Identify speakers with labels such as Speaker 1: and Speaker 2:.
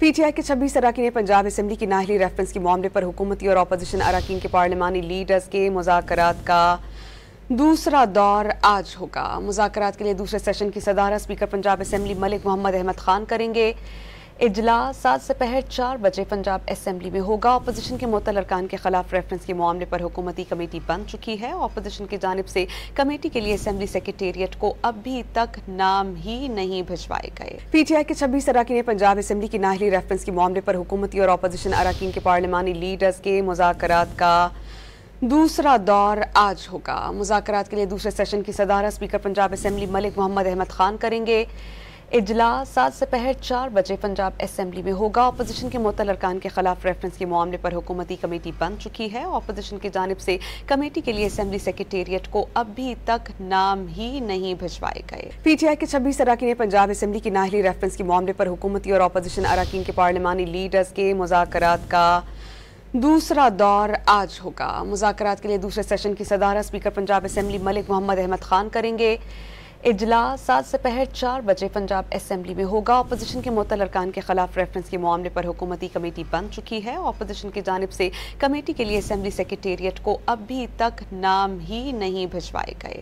Speaker 1: PTI के 26 अरकान Punjab assembly की नाअहली रेफरेंस के मामले पर हुकूमती और अपोजिशन अरकान के पार्लिमानी लीडर्स के मुज़ाकरात का दूसरा दौर आज होगा। मुज़ाकरात के लिए दूसरे सेशन की सदारत स्पीकर पंजाब असम्बली मलिक मोहम्मद अहमद खान करेंगे। इजलास आज दोपहर 4 बजे पंजाब असम्बली में होगा। अपोजिशन के मुअत्तल अरकान के खिलाफ रेफरेंस के मामले पर हुकूमती कमेटी बन चुकी है। अपोजिशन की जानिब से कमेटी के लिए असम्बली सेक्रेटेरिएट को अभी तक नाम ही नहीं भिजवाए गए। PTI के 26 अरकान पंजाब असम्बली की नाअहली रेफरेंस के मामले पर हुकूमती और अपोजिशन अरकान के पार्लिमानी लीडर्स के मुज़ाकरात का दूसरा दौर आज होगा। मुज़ाकरात के लिए दूसरे सेशन की सदारत स्पीकर पंजाब असम्बली मलिक मोहम्मद अहमद खान करेंगे। इजलास आज दोपहर 4 बजे पंजाब असम्बली में होगा। अपोजिशन के मुअत्तल अरकान के खिलाफ रेफरेंस के मामले पर हुकूमती कमेटी बन चुकी है। अपोजिशन की जानिब से कमेटी के लिए असम्बली सेक्रेटेरिएट को अभी तक नाम ही नहीं भिजवाए गए। PTI के 26 अरकान पंजाब असम्बली की नाअहली रेफरेंस के मामले पर हुकूमती और अपोजिशन अरकान के पार्लिमानी लीडर्स के मुज़ाकरात का दूसरा दौर आज होगा। मुज़ाकरात के लिए दूसरे सेशन की सदारत स्पीकर पंजाब असम्बली मलिक मोहम्मद अहमद खान करेंगे। इजलास आज दोपहर 4 बजे पंजाब असम्बली में होगा। अपोजिशन के मुअत्तल अरकान के खिलाफ रेफरेंस के मामले पर हुकूमती कमेटी बन चुकी है। अपोजिशन की जानिब से कमेटी के लिए असम्बली सेक्रेटेरिएट को अभी तक नाम ही नहीं भिजवाए गए।